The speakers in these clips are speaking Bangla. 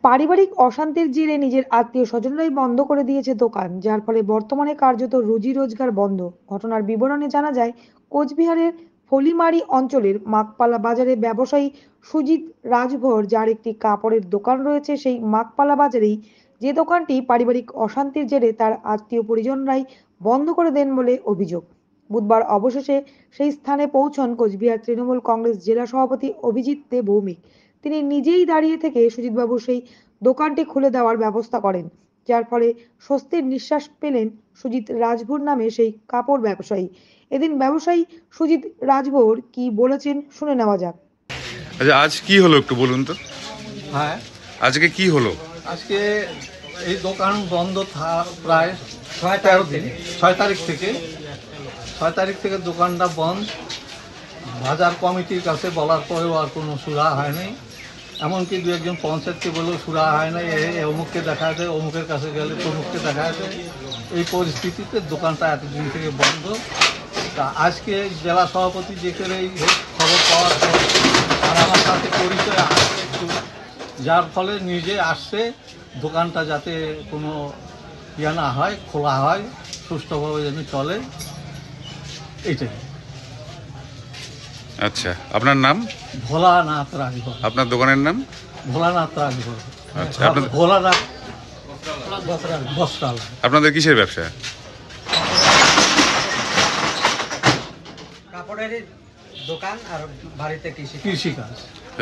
পারিবারিক অশান্তির জেরে নিজের আত্মীয় স্বজনরাই বন্ধ করে দিয়েছে দোকান, যার ফলে বর্তমানে কার্যত রুজি রোজগার বন্ধ। ঘটনার বিবরণে জানা যায়, কোচবিহারের ফলিমারি অঞ্চলের মাকপালা বাজারে ব্যবসায়ী সুজিত রাজভর, যার একটি কাপড়ের দোকান রয়েছে, সেই মাকপালা বাজারেই যে দোকানটি পারিবারিক অশান্তির জেরে তার আত্মীয় পরিজনরাই বন্ধ করে দেন বলে অভিযোগ। বুধবার অবশেষে সেই স্থানে পৌঁছন কোচবিহার তৃণমূল কংগ্রেস জেলা সভাপতি অভিজিৎ দে ভৌমিক। তিনি নিজেই দাঁড়িয়ে থেকে সুজিতবাবু সেই দোকানটি খুলে দেওয়ার ব্যবস্থা করেন, যার ফলে স্বস্তির নিঃশ্বাস পেলেন সুজিত রাজভর নামে সেই কাপড় ব্যবসায়ী। এদিন ব্যবসায়ী সুজিত রাজভর কি বলেছেন শুনে নেওয়া যাক। আচ্ছা, আজ কি হলো একটু বলুন তো। হ্যাঁ, আজকে কি হলো? আজকে এই দোকান বন্ধ প্রায় 6 তারিখ থেকে দোকানটা বন্ধ। বাজার কমিটির কাছে বলার পরেও আর কোনো সুরা হয়নি। এমনকি দু একজন পঞ্চায়েতকে বলেও সুরা হয় না, অমুককে দেখা যায়, অমুকের কাছে গেলে তমুককে দেখা যায়। এই পরিস্থিতিতে দোকানটা এতদিন থেকে বন্ধ। তা আজকে জেলা সভাপতি যে করে এই খবর পাওয়ার পর আর আমার সাথে পরিচয় আসছে একটু, যার ফলে নিজে আসছে দোকানটা যাতে কোনো ইয়ে না হয়, খোলা হয়, সুষ্ঠুভাবে যেন চলে, এইটাই। আচ্ছা, আপনার নাম? ভোলানাথ রাজভর। আপনার দোকানের নাম? ভোলানাথ রাজভর। আচ্ছা, ভোলানাথ বস্ত্রাল। আপনাদের কিসের ব্যবসা? কাপড়ের দোকান আর বাড়িতে কৃষিকাজ।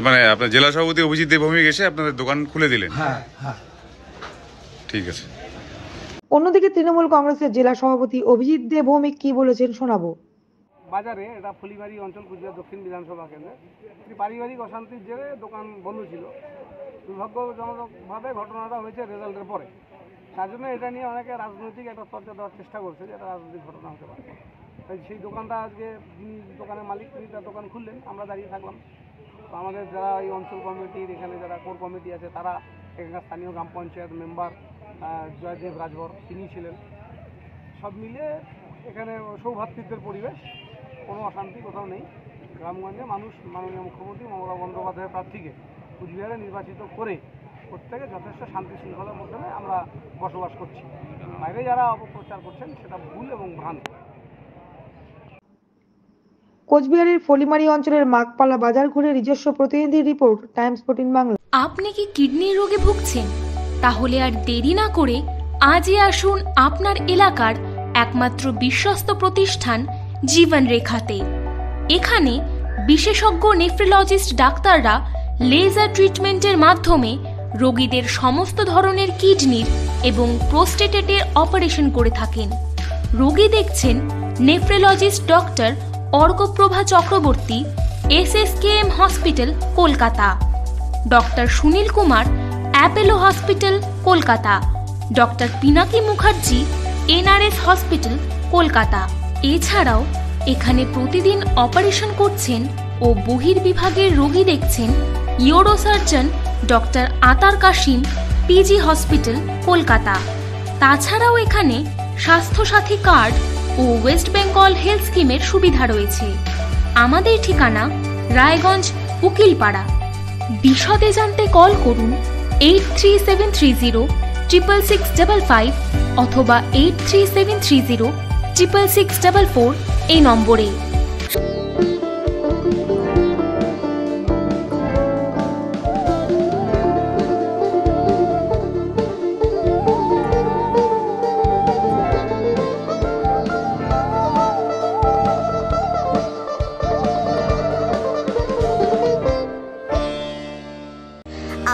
মানে আপনার জেলা সভাপতি অভিজিৎ দে ভৌমিক এসে আপনাদের দোকান খুলে দিলেন? হ্যাঁ হ্যাঁ, ঠিক আছে। অন্যদিকে তৃণমূল কংগ্রেসের জেলা সভাপতি অভিজিৎ দে ভৌমিক কি বলেছেন শোনাবো। বাজারে, এটা ফলিমারি অঞ্চল, কুচবিহার দক্ষিণ বিধানসভা কেন্দ্রে একটি পারিবারিক অশান্তির জেরে দোকান বন্ধ ছিল। দুর্ভাগ্যজনকভাবে ঘটনাটা হয়েছে রেজাল্টের পরে। তার জন্য এটা নিয়ে অনেকে রাজনৈতিক একটা চর্চা দেওয়ার চেষ্টা করছে যে এটা রাজনৈতিক ঘটনা হতে পারে। তাই সেই দোকানটা আজকে যিনি দোকানের মালিক, তিনি তার দোকান খুললেন, আমরা দাঁড়িয়ে থাকলাম। তো আমাদের যারা এই অঞ্চল কমিটির এখানে যারা কোর কমিটি আছে, তারা এখানকার স্থানীয় গ্রাম পঞ্চায়েত মেম্বার জয়দেব রাজভর, তিনি ছিলেন। সব মিলিয়ে এখানে সৌভ্রাতৃত্বের পরিবেশ, কোনো অশান্তি কোথাও নেই। গ্রামগঞ্জে মানুষ মাননীয় মুখ্যমন্ত্রী মমতা বন্দ্যোপাধ্যায়ের প্রার্থীকে কুচবিহারে নির্বাচিত করে প্রত্যেকে যথেষ্ট শান্তি শৃঙ্খলার মাধ্যমে আমরা বসবাস করছি। বাইরে যারা অপপ্রচার করছেন সেটা ভুল এবং ভ্রান্ত। কোচবিহারের ফলিমারি অঞ্চলের মাকপালা বাজার ঘুরে নিজস্ব প্রতিনিধি রিপোর্ট, টাইমস 14 বাংলা। আপনি কি কিডনির রোগে ভুগছেন? তাহলে আর দেরি না করে আজই আসুন আপনার এলাকার একমাত্র বিশ্বস্ত প্রতিষ্ঠান জীবন রেখাতে। এখানে বিশেষজ্ঞ নেফ্রোলজিস্ট ডাক্তাররা লেজার ট্রিটমেন্টের মাধ্যমে রোগীদের সমস্ত ধরনের কিডনির এবং প্রোস্টেটের অপারেশন করে থাকেন। রোগী দেখছেন nephrologist doctor Arkaprabha Chakraborty, SSKM hospital, Kolkata; doctor Sunil Kumar, Apollo hospital, Kolkata; doctor Pinaki Mukherjee, NRS hospital, Kolkata. এছাড়াও এখানে প্রতিদিন অপারেশন করছেন ও বহির্বিভাগের রোগী দেখছেন ইউরোসার্জন ডক্টর আতার কাশিম, PG হসপিটাল, কলকাতা। তাছাড়াও এখানে স্বাস্থ্যসাথী কার্ড ও ওয়েস্ট বেঙ্গল হেলথ স্কিমের সুবিধা রয়েছে। আমাদের ঠিকানা রায়গঞ্জ, উকিলপাড়া। বিশদে জানতে কল করুন 8373066655 অথবা 8373066644 এই নম্বরে।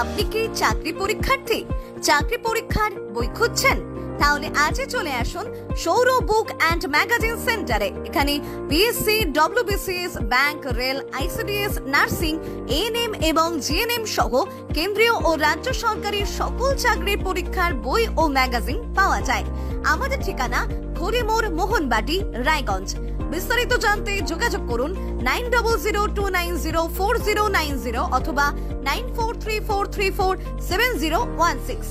আপনি কি চাকরি পরীক্ষার্থী? চাকরি পরীক্ষার বই খুঁজছেন? তাহলে আজই চলে আসুন সৌরভ বুক অ্যান্ড ম্যাগাজিন সেন্টারে। এখানে BSc, WBCS, bank, rail, ICDS, nursing, ANM এবং GNM সহ কেন্দ্রীয় ও রাজ্য সরকারি সকল চাকরির পরীক্ষার বই ও ম্যাগাজিন পাওয়া যায়। আমাদের ঠিকানা খড়িমোড়, মোহনবাটি, রায়গঞ্জ। বিস্তারিত জানতে যোগাযোগ করুন 9002904090 অথবা 9434347016।